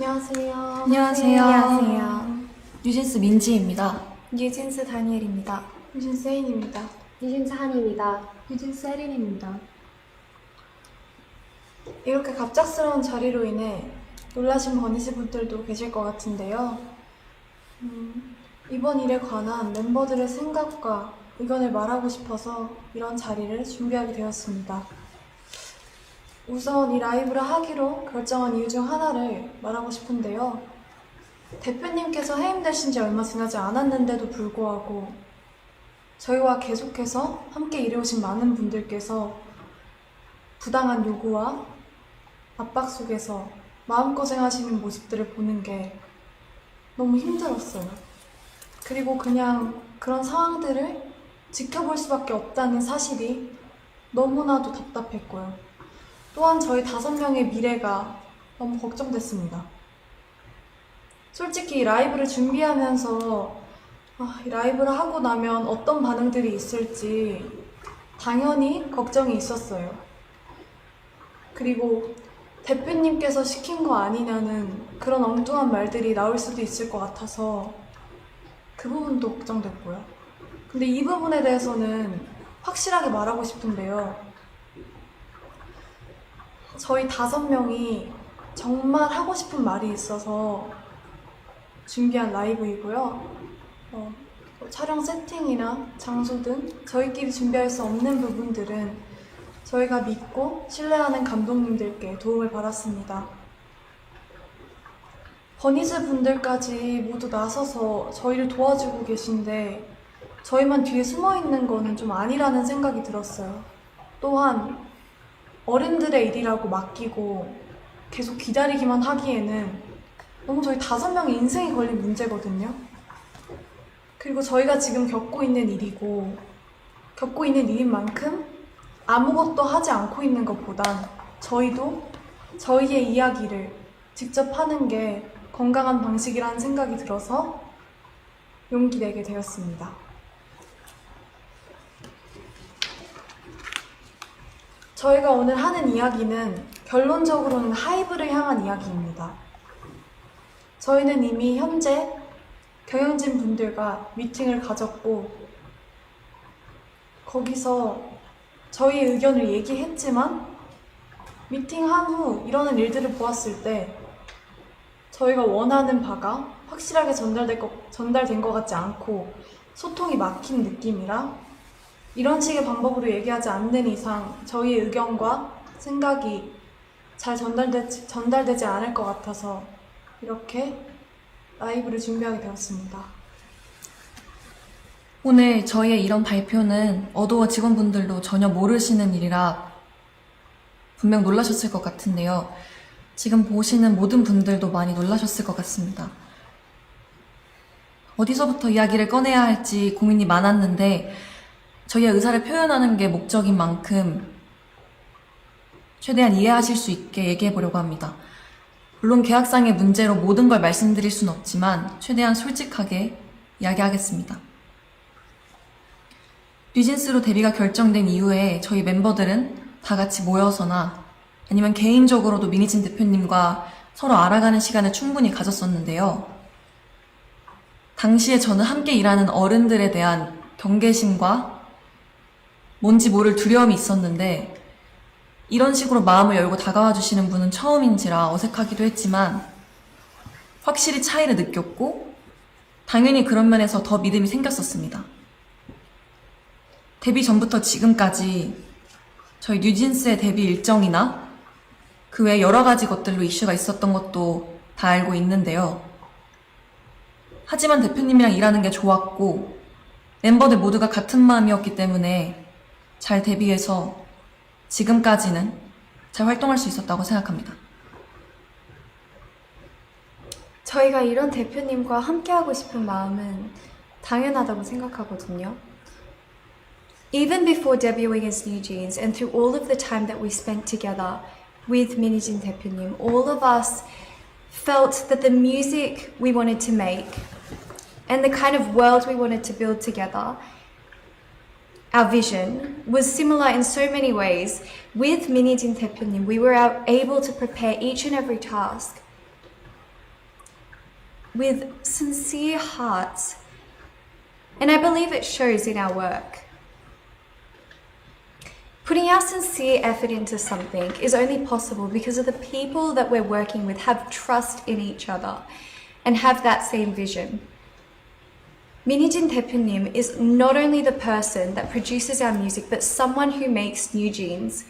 안녕하세요. 안녕하세요. 안녕하세요. 뉴진스 민지입니다. 뉴진스 다니엘입니다. 뉴진스 세인입니다. 뉴진스 한입니다. 뉴진스 세린입니다. 이렇게 갑작스러운 자리로 인해 놀라신 버니스 분들도 계실 것 같은데요. 이번 일에 관한 멤버들의 생각과 의견을 말하고 싶어서 이런 자리를 준비하게 되었습니다. 우선 이 라이브를 하기로 결정한 이유 중 하나를 말하고 싶은데요. 대표님께서 해임되신 지 얼마 지나지 않았는데도 불구하고 저희와 계속해서 함께 일해오신 많은 분들께서 부당한 요구와 압박 속에서 마음고생하시는 모습들을 보는 게 너무 힘들었어요. 그리고 그냥 그런 상황들을 지켜볼 수밖에 없다는 사실이 너무나도 답답했고요. 또한 저희 5명의 미래가 너무 걱정됐습니다. 솔직히 이 라이브를 준비하면서 이 라이브를 하고 나면 어떤 반응들이 있을지 당연히 걱정이 있었어요. 그리고 대표님께서 시킨 거 아니냐는 그런 엉뚱한 말들이 나올 수도 있을 것 같아서 그 부분도 걱정됐고요. 근데 이 부분에 대해서는 확실하게 말하고 싶은데요. 저희 5명이 정말 하고 싶은 말이 있어서 준비한 라이브이고요. 촬영 세팅이나 장소 등 저희끼리 준비할 수 없는 부분들은 저희가 믿고 신뢰하는 감독님들께 도움을 받았습니다. 버니즈 분들까지 모두 나서서 저희를 도와주고 계신데 저희만 뒤에 숨어있는 거는 좀 아니라는 생각이 들었어요. 또한 어른들의 일이라고 맡기고 계속 기다리기만 하기에는 너무 저희 5명의 인생이 걸린 문제거든요. 그리고 저희가 지금 겪고 있는 일이고 겪고 있는 일인 만큼 아무것도 하지 않고 있는 것보단 저희도 저희의 이야기를 직접 하는 게 건강한 방식이라는 생각이 들어서 용기 내게 되었습니다. 저희가 오늘 하는 이야기는 결론적으로는 하이브를 향한 이야기입니다. 저희는 이미 현재 경영진 분들과 미팅을 가졌고 거기서 저희의 의견을 얘기했지만 미팅한 후 일어난 일들을 보았을 때 저희가 원하는 바가 확실하게 전달된 것 같지 않고 소통이 막힌 느낌이라 이런 식의 방법으로 얘기하지 않는 이상 저희의 의견과 생각이 잘 전달되지 않을 것 같아서 이렇게 라이브를 준비하게 되었습니다. 오늘 저희의 이런 발표는 어도어 직원분들도 전혀 모르시는 일이라 분명 놀라셨을 것 같은데요. 지금 보시는 모든 분들도 많이 놀라셨을 것 같습니다. 어디서부터 이야기를 꺼내야 할지 고민이 많았는데 저희의 의사를 표현하는 게 목적인 만큼 최대한 이해하실 수 있게 얘기해 보려고 합니다. 물론 계약상의 문제로 모든 걸 말씀드릴 순 없지만 최대한 솔직하게 이야기하겠습니다. 뉴진스로 데뷔가 결정된 이후에 저희 멤버들은 다 같이 모여서나 아니면 개인적으로도 민희진 대표님과 서로 알아가는 시간을 충분히 가졌었는데요. 당시에 저는 함께 일하는 어른들에 대한 경계심과 뭔지 모를 두려움이 있었는데 이런 식으로 마음을 열고 다가와 주시는 분은 처음인지라 어색하기도 했지만 확실히 차이를 느꼈고 당연히 그런 면에서 더 믿음이 생겼었습니다. 데뷔 전부터 지금까지 저희 뉴진스의 데뷔 일정이나 그 외 여러 가지 것들로 이슈가 있었던 것도 다 알고 있는데요. 하지만 대표님이랑 일하는 게 좋았고 멤버들 모두가 같은 마음이었기 때문에 잘 데뷔해서 지금까지는 잘 활동할 수 있었다고 생각합니다. 저희가 이런 대표님과 함께하고 싶은 마음은 당연하다고 생각하거든요. Even before debuting as New Jeans and through all of the time that we spent together with 민희진 대표님, all of us felt that the music we wanted to make and the kind of world we wanted to build together, our vision was similar in so many ways. With 민희진 대표님, we were able to prepare each and every task with sincere hearts. And I believe it shows in our work. Putting our sincere effort into something is only possible because of the people that we're working with have trust in each other and have that same vision. Minijin 대표님 is not only the person that produces our music, but someone who makes New Jeans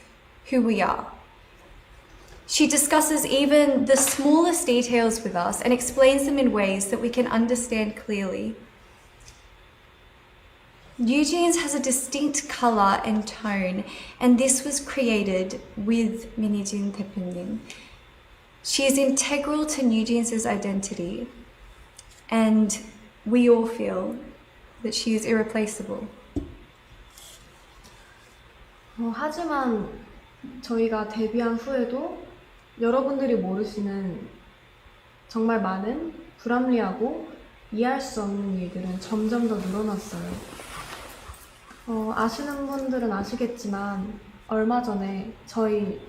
who we are. She discusses even the smallest details with us and explains them in ways that we can understand clearly. New Jeans has a distinct colour and tone, and this was created with Minijin 대표님. She is integral to New Jeans' identity, and we all feel that she is irreplaceable. 하지만 저희가 데뷔한 후에도 여러분들이 모르시는 정말 많은 불합리하고 이해할 수 없는 일들은 점점 더 늘어났어요. 아시는 분들은 아시겠지만 얼마 전에 저희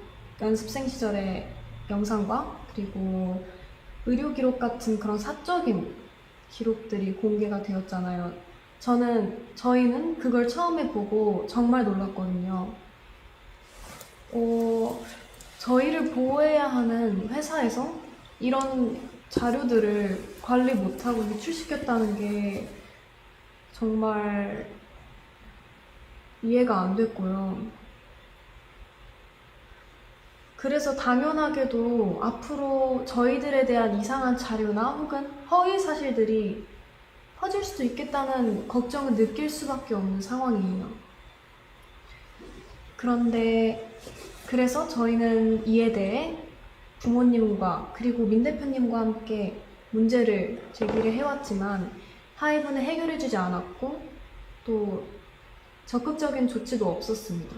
연습생 시절의 영상과 그리고 의료 기록 같은 그런 사적인 기록들이 공개가 되었잖아요. 저희는 그걸 처음에 보고 정말 놀랐거든요. 저희를 보호해야 하는 회사에서 이런 자료들을 관리 못하고 유출시켰다는 게 정말 이해가 안 됐고요. 그래서 당연하게도 앞으로 저희들에 대한 이상한 자료나 혹은 허위 사실들이 퍼질 수도 있겠다는 걱정을 느낄 수밖에 없는 상황이에요. 그래서 저희는 이에 대해 부모님과 그리고 민 대표님과 함께 문제를 제기를 해왔지만 하이브는 해결해주지 않았고 또 적극적인 조치도 없었습니다.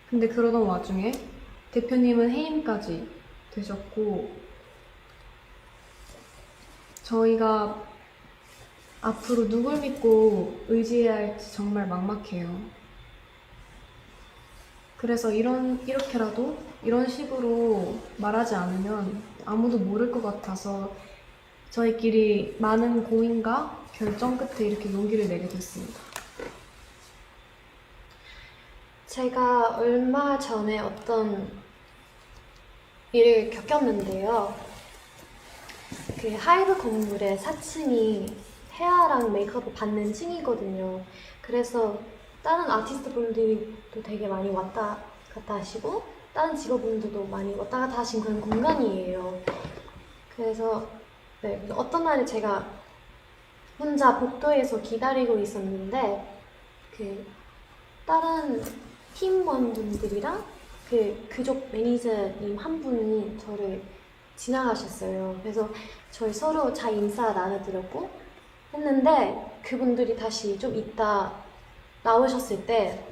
근데 그러던 와중에 대표님은 해임까지 되셨고 저희가 앞으로 누굴 믿고 의지해야 할지 정말 막막해요. 그래서 이렇게라도 이런 식으로 말하지 않으면 아무도 모를 것 같아서 저희끼리 많은 고민과 결정 끝에 이렇게 용기를 내게 됐습니다. 제가 얼마 전에 어떤 일을 겪었는데요. 그 하이브 건물의 4층이 헤어랑 메이크업을 받는 층이거든요. 그래서 다른 아티스트 분들도 되게 많이 왔다 갔다 하시고 다른 직업분들도 많이 왔다 갔다 하신 그런 공간이에요. 그래서 어떤 날에 제가 혼자 복도에서 기다리고 있었는데 그 다른 팀원분들이랑 그쪽 매니저님 한 분이 저를 지나가셨어요. 그래서 저희 서로 잘 인사 나눠드렸고 했는데 그분들이 다시 좀 이따 나오셨을 때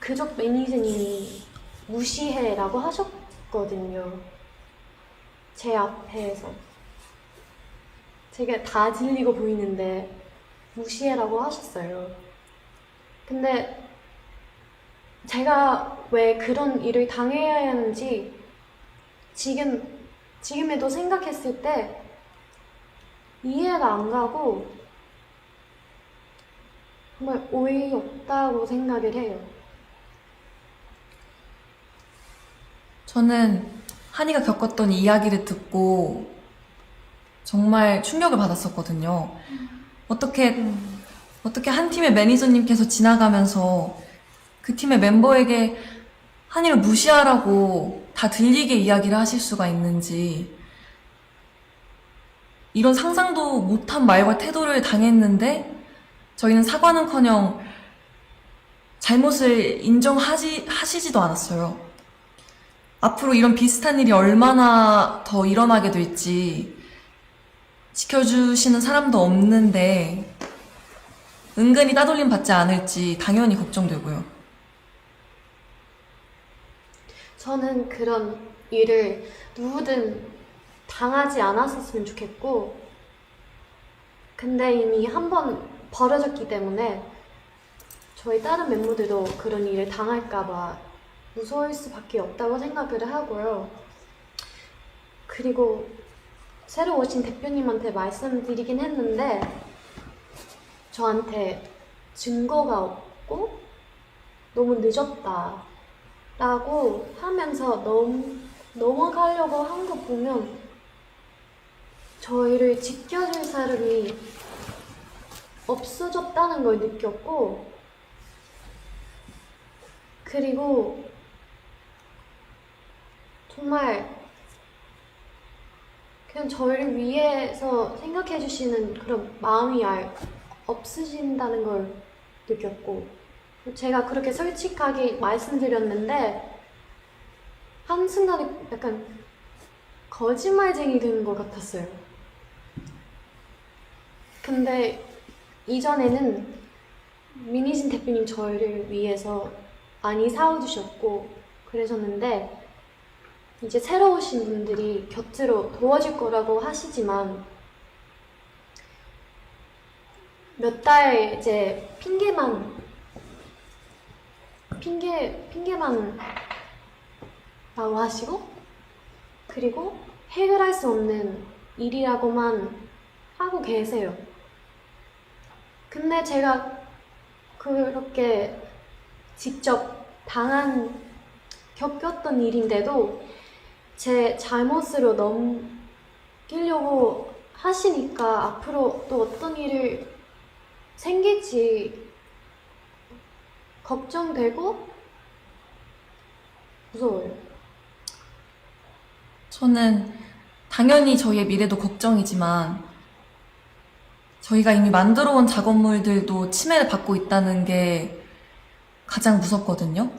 그쪽 매니저님이 무시해라고 하셨거든요. 제 앞에서 제가 다 질리고 보이는데 무시해라고 하셨어요. 근데 제가 왜 그런 일을 당해야 하는지 지금에도 생각했을 때 이해가 안 가고 정말 어이없다고 생각을 해요. 저는 한이가 겪었던 이야기를 듣고 정말 충격을 받았었거든요. 어떻게 한 팀의 매니저님께서 지나가면서 그 팀의 멤버에게 한이를 무시하라고 다 들리게 이야기를 하실 수가 있는지, 이런 상상도 못한 말과 태도를 당했는데 저희는 사과는커녕 잘못을 하시지도 않았어요. 앞으로 이런 비슷한 일이 얼마나 더 일어나게 될지 지켜주시는 사람도 없는데 은근히 따돌림 받지 않을지 당연히 걱정되고요. 저는 그런 일을 누구든 당하지 않았었으면 좋겠고, 근데 이미 한 번 벌어졌기 때문에 저희 다른 멤버들도 그런 일을 당할까봐 무서울 수밖에 없다고 생각을 하고요. 그리고 새로 오신 대표님한테 말씀드리긴 했는데 저한테 증거가 없고 너무 늦었다 라고 하면서 넘어가려고 한 거 보면 저희를 지켜줄 사람이 없어졌다는 걸 느꼈고, 그리고 정말 그냥 저희를 위해서 생각해 주시는 그런 마음이 없으신다는 걸 느꼈고, 제가 그렇게 솔직하게 말씀드렸는데 한순간에 약간 거짓말쟁이 되는 것 같았어요. 근데 이전에는 민희진 대표님 저희를 위해서 많이 사와주셨고 그러셨는데, 이제 새로 오신 분들이 곁으로 도와줄 거라고 하시지만 몇 달 이제 핑계만 라고 하시고, 그리고 해결할 수 없는 일이라고만 하고 계세요. 근데 제가 그렇게 직접 겪었던 일인데도 제 잘못으로 넘기려고 하시니까 앞으로 또 어떤 일을 생길지 걱정되고 무서워요. 저는 당연히 저희의 미래도 걱정이지만 저희가 이미 만들어 온 작업물들도 침해를 받고 있다는 게 가장 무섭거든요.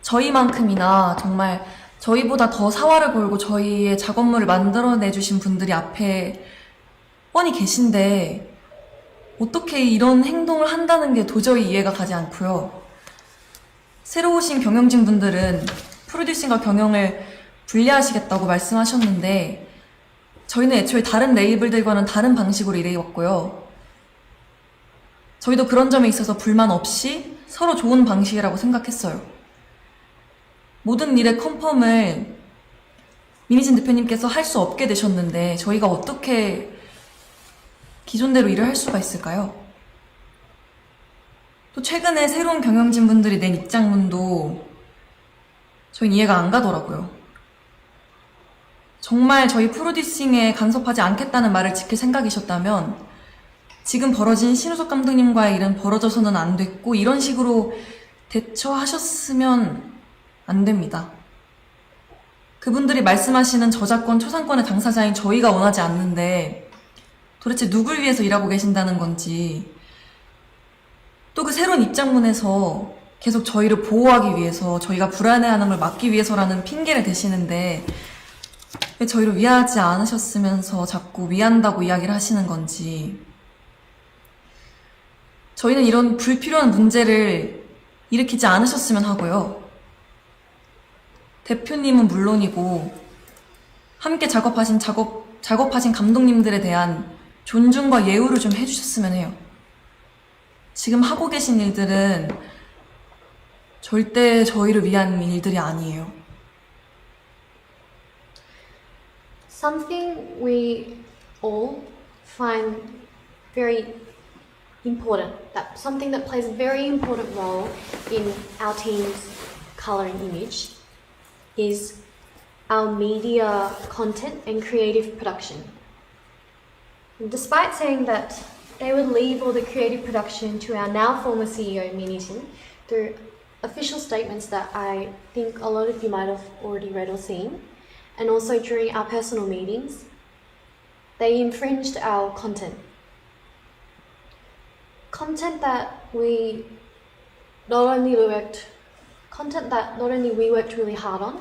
저희만큼이나 정말 저희보다 더 사활을 걸고 저희의 작업물을 만들어내주신 분들이 앞에 뻔히 계신데 어떻게 이런 행동을 한다는 게 도저히 이해가 가지 않고요. 새로 오신 경영진 분들은 프로듀싱과 경영을 분리하시겠다고 말씀하셨는데 저희는 애초에 다른 레이블들과는 다른 방식으로 일해왔고요. 저희도 그런 점에 있어서 불만 없이 서로 좋은 방식이라고 생각했어요. 모든 일의 컨펌을 민희진 대표님께서 할 수 없게 되셨는데 저희가 어떻게 기존대로 일을 할 수가 있을까요? 또 최근에 새로운 경영진 분들이 낸 입장문도 저희는 이해가 안 가더라고요. 정말 저희 프로듀싱에 간섭하지 않겠다는 말을 지킬 생각이셨다면 지금 벌어진 신우석 감독님과의 일은 벌어져서는 안 됐고 이런 식으로 대처하셨으면 안 됩니다. 그분들이 말씀하시는 저작권, 초상권의 당사자인 저희가 원하지 않는데 도대체 누굴 위해서 일하고 계신다는 건지, 또 그 새로운 입장문에서 계속 저희를 보호하기 위해서 저희가 불안해하는 걸 막기 위해서라는 핑계를 대시는데 왜 저희를 위하지 않으셨으면서 자꾸 위한다고 이야기를 하시는 건지. 저희는 이런 불필요한 문제를 일으키지 않으셨으면 하고요. 대표님은 물론이고 함께 작업하신 감독님들에 대한 존중과 예우를 좀 해주셨으면 해요. 지금 하고 계신 일들은 절대 저희를 위한 일들이 아니에요. Something we all find very important, something that plays a very important role in our team's color and image is our media content and creative production. And despite saying that they would leave all the creative production to our now former CEO, Minijin, through official statements that I think a lot of you might have already read or seen, and also during our personal meetings, they infringed our content. Content that not only we worked really hard on,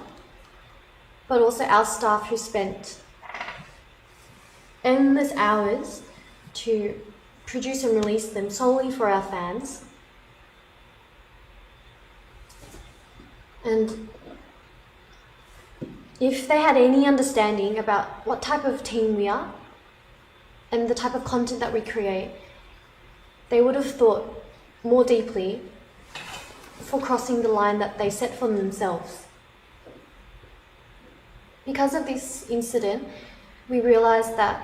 but also our staff who spent endless hours to produce and release them solely for our fans. And if they had any understanding about what type of team we are and the type of content that we create, they would have thought more deeply for crossing the line that they set for themselves. because of this incident, we realized that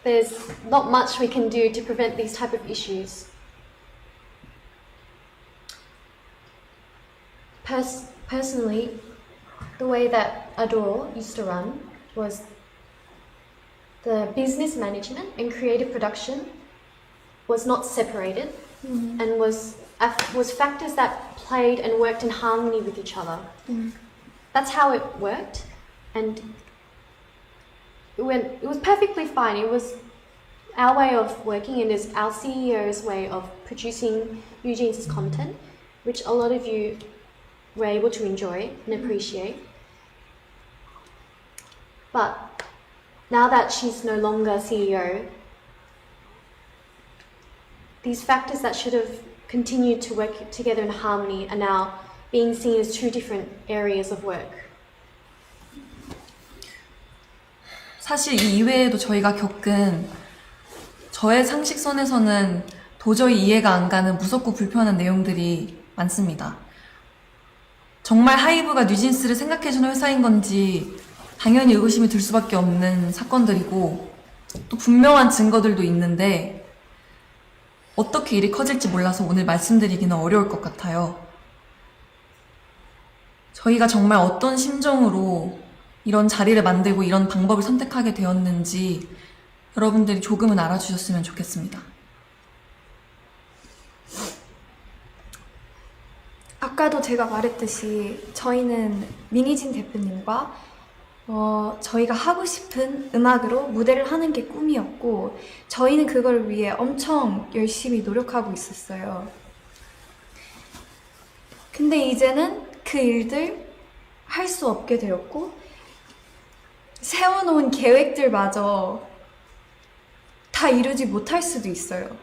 there's not much we can do to prevent these type of issues. Personally, the way that Adore used to run was the business management and creative production was not separated and was factors that played and worked in harmony with each other. That's how it worked, and it was perfectly fine. It was our way of working, and it's our CEO's way of producing Eugene's content, which a lot of you were able to enjoy and appreciate. But now that she's no longer CEO, these factors that should have continued to work together in harmony are now being seen as two different areas of work. 사실 이 이외에도 저희가 겪은 저의 상식선에서는 도저히 이해가 안 가는 무섭고 불편한 내용들이 많습니다. 정말 하이브가 뉴진스를 생각해주는 회사인 건지 당연히 의구심이 들 수밖에 없는 사건들이고 또 분명한 증거들도 있는데 어떻게 일이 커질지 몰라서 오늘 말씀드리기는 어려울 것 같아요. 저희가 정말 어떤 심정으로 이런 자리를 만들고 이런 방법을 선택하게 되었는지 여러분들이 조금은 알아주셨으면 좋겠습니다. 아까도 제가 말했듯이 저희는 미니진 대표님과 저희가 하고 싶은 음악으로 무대를 하는 게 꿈이었고 저희는 그걸 위해 엄청 열심히 노력하고 있었어요. 근데 이제는 그 일들 할 수 없게 되었고 세워놓은 계획들마저 다 이루지 못할 수도 있어요.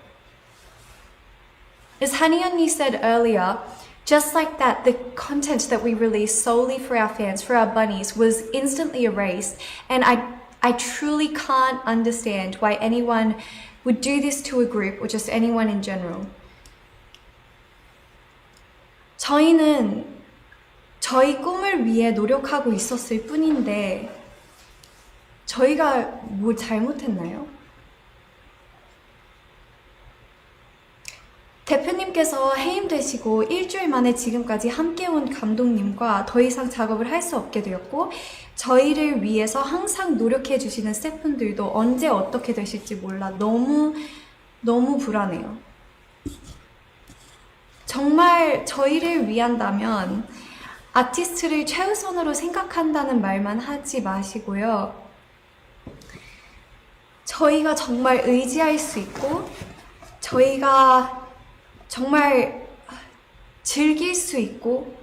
As Hani 언니 said earlier, just like that, the content that we released solely for our fans, for our bunnies, was instantly erased. And I truly can't understand why anyone would do this to a group or just anyone in general. 저희는 저희 꿈을 위해 노력하고 있었을 뿐인데 저희가 뭘 잘못했나요? 대표님께서 해임되시고 일주일 만에 지금까지 함께 온 감독님과 더 이상 작업을 할 수 없게 되었고 저희를 위해서 항상 노력해 주시는 스태프분들도 언제 어떻게 되실지 몰라 너무 불안해요. 정말 저희를 위한다면 아티스트를 최우선으로 생각한다는 말만 하지 마시고요. 저희가 정말 의지할 수 있고 저희가 정말 즐길 수 있고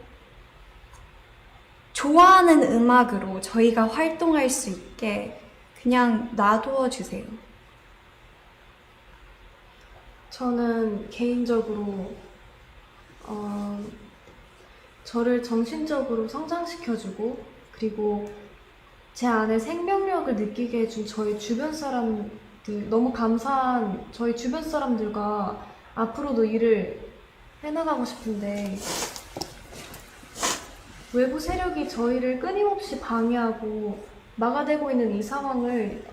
좋아하는 음악으로 저희가 활동할 수 있게 그냥 놔두어 주세요. 저는 개인적으로 저를 정신적으로 성장시켜주고 그리고 제 안에 생명력을 느끼게 해준 저희 주변 사람들 너무 감사한 저희 주변 사람들과 앞으로도 일을 해나가고 싶은데 외부 세력이 저희를 끊임없이 방해하고 막아대고 있는 이 상황을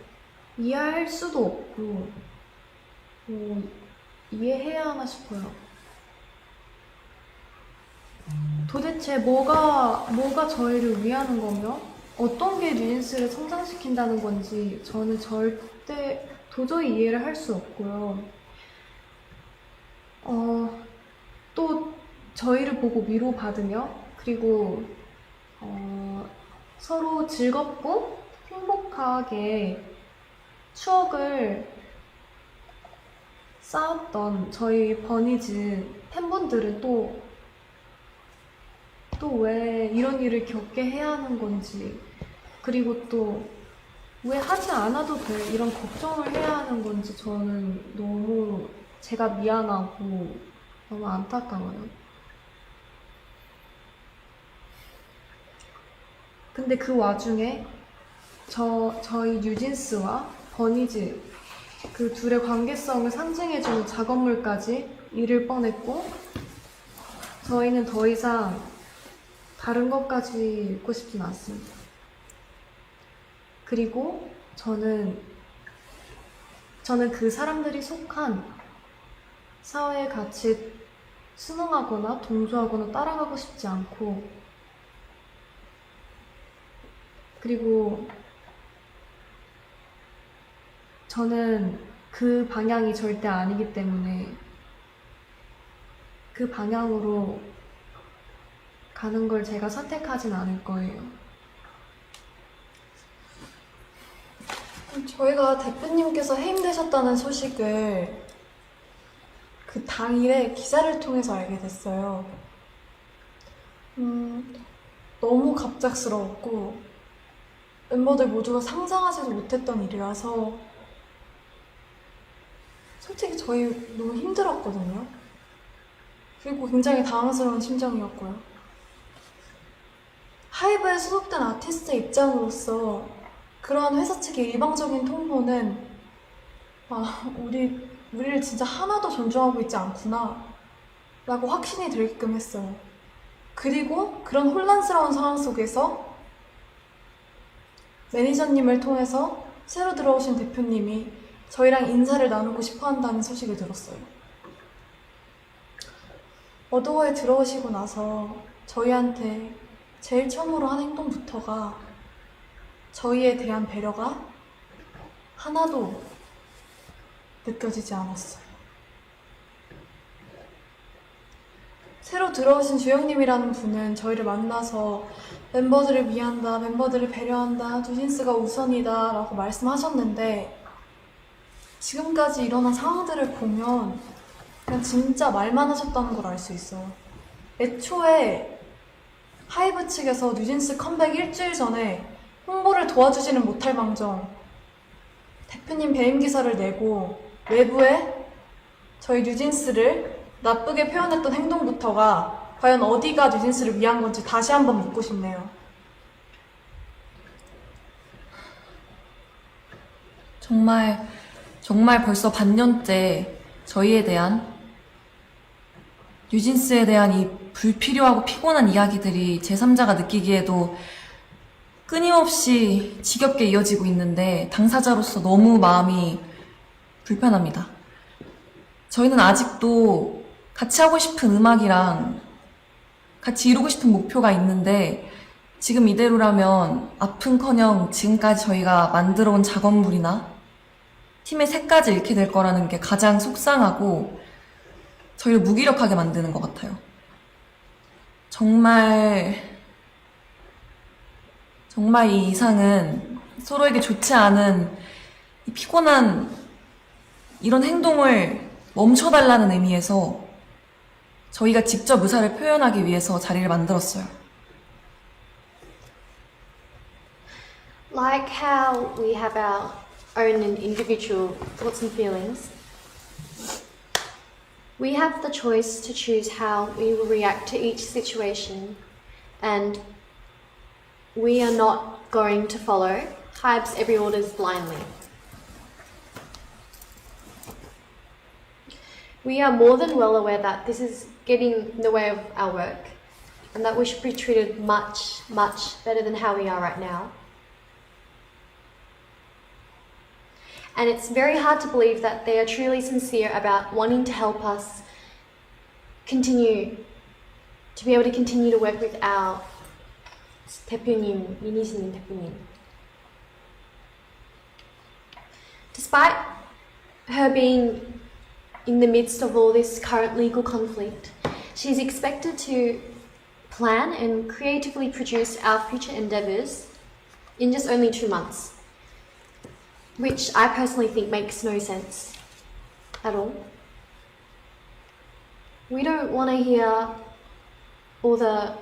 이해할 수도 없고 이해해야 하나 싶어요. 도대체 뭐가 저희를 위하는 거며 어떤 게 뉴진스를 성장시킨다는 건지 저는 절대 도저히 이해를 할 수 없고요. 또 저희를 보고 위로받으며 그리고 서로 즐겁고 행복하게 추억을 쌓았던 저희 버니즈 팬분들은 또 왜 이런 일을 겪게 해야 하는 건지 그리고 또 왜 하지 않아도 돼 이런 걱정을 해야 하는 건지 저는 너무 제가 미안하고 너무 안타까워요. 근데 그 와중에 저희 뉴진스와 버니즈 그 둘의 관계성을 상징해주는 작업물까지 잃을 뻔했고 저희는 더 이상 다른 것까지 읽고 싶진 않습니다. 그리고 저는 그 사람들이 속한 사회의 가치에 순응하거나 동조하거나 따라가고 싶지 않고, 그리고 저는 그 방향이 절대 아니기 때문에 그 방향으로 가는 걸 제가 선택하진 않을 거예요. 저희가 대표님께서 해임되셨다는 소식을 그 당일에 기사를 통해서 알게 됐어요. 너무 갑작스러웠고 멤버들 모두가 상상하지도 못했던 일이라서 솔직히 저희 너무 힘들었거든요. 그리고 굉장히 당황스러운 심정이었고요. 하이브에 소속된 아티스트의 입장으로서 그러한 회사 측의 일방적인 통보는 우리를 진짜 하나도 존중하고 있지 않구나 라고 확신이 들게끔 했어요. 그리고 그런 혼란스러운 상황 속에서 매니저님을 통해서 새로 들어오신 대표님이 저희랑 인사를 나누고 싶어 한다는 소식을 들었어요. 어도어에 들어오시고 나서 저희한테 제일 처음으로 한 행동부터가 저희에 대한 배려가 하나도 느껴지지 않았어요. 새로 들어오신 주영님이라는 분은 저희를 만나서 멤버들을 위한다, 멤버들을 배려한다, 뉴진스가 우선이다 라고 말씀하셨는데 지금까지 일어난 상황들을 보면 그냥 진짜 말만 하셨다는 걸 알 수 있어요. 애초에 하이브 측에서 뉴진스 컴백 일주일 전에 홍보를 도와주지는 못할 망정 대표님 배임 기사를 내고 외부에 저희 뉴진스를 나쁘게 표현했던 행동부터가 과연 어디가 뉴진스를 위한 건지 다시 한번 묻고 싶네요. 정말 벌써 반년째 저희에 대한, 뉴진스에 대한 이 불필요하고 피곤한 이야기들이 제3자가 느끼기에도 끊임없이 지겹게 이어지고 있는데 당사자로서 너무 마음이 불편합니다. 저희는 아직도 같이 하고 싶은 음악이랑 같이 이루고 싶은 목표가 있는데 지금 이대로라면 아픔커녕 지금까지 저희가 만들어온 작업물이나 팀의 색까지 잃게 될 거라는 게 가장 속상하고 저희를 무기력하게 만드는 것 같아요. 정말 이 이상은 서로에게 좋지 않은 이 피곤한 이런 행동을 멈춰달라는 의미에서 저희가 직접 의사를 표현하기 위해서 자리를 만들었어요. Like how we have our own and individual thoughts and feelings, we have the choice to choose how we will react to each situation, and we are not going to follow Hybe's every orders blindly. We are more than well aware that this is getting in the way of our work and that we should be treated much, much better than how we are right now. And it's very hard to believe that they are truly sincere about wanting to help us continue to be able to continue to work with our 대표님, 미니스님 대표님. Despite her being in the midst of all this current legal conflict, she's expected to plan and creatively produce our future endeavours in just only 2 months, which I personally think makes no sense at all. We don't want to hear all the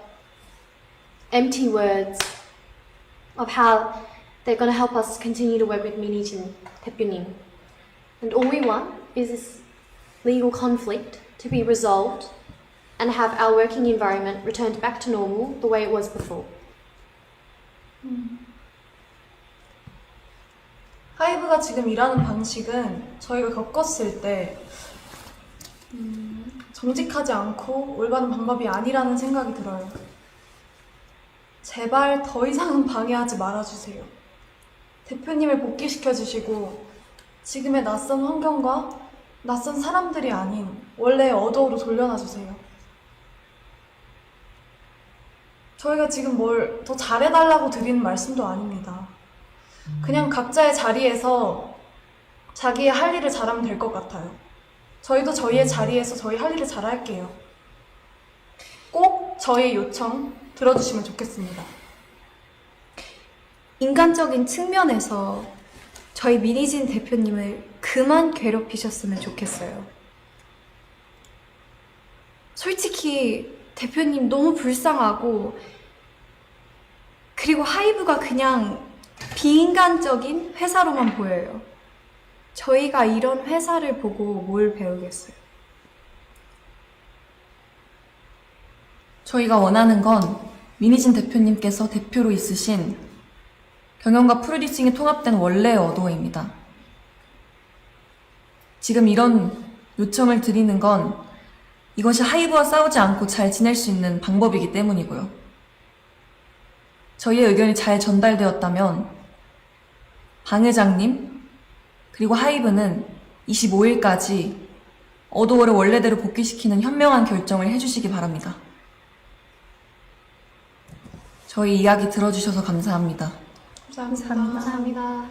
empty words of how they're going to help us continue to work with Minijin 대표님. And all we want is this legal conflict to be resolved and have our working environment returned back to normal the way it was before. 하이브가 지금 일하는 방식은 저희가 겪었을 때 정직하지 않고 올바른 방법이 아니라는 생각이 들어요. 제발 더 이상은 방해하지 말아주세요. 대표님을 복귀시켜주시고 지금의 낯선 환경과 낯선 사람들이 아닌 원래의 어도로 돌려놔주세요. 저희가 지금 뭘 더 잘해달라고 드리는 말씀도 아닙니다. 그냥 각자의 자리에서 자기의 할 일을 잘하면 될 것 같아요. 저희도 저희의 자리에서 저희 할 일을 잘할게요. 꼭 저희 요청 들어주시면 좋겠습니다. 인간적인 측면에서 저희 미니진 대표님을 그만 괴롭히셨으면 좋겠어요. 솔직히 대표님 너무 불쌍하고, 그리고 하이브가 그냥 비인간적인 회사로만 보여요. 저희가 이런 회사를 보고 뭘 배우겠어요? 저희가 원하는 건 미니진 대표님께서 대표로 있으신 경영과 프로듀싱이 통합된 원래의 어도어입니다. 지금 이런 요청을 드리는 건 이것이 하이브와 싸우지 않고 잘 지낼 수 있는 방법이기 때문이고요. 저희의 의견이 잘 전달되었다면 방 회장님 그리고 하이브는 25일까지 어도어를 원래대로 복귀시키는 현명한 결정을 해주시기 바랍니다. 저희 이야기 들어주셔서 감사합니다. 감사합니다. 감사합니다.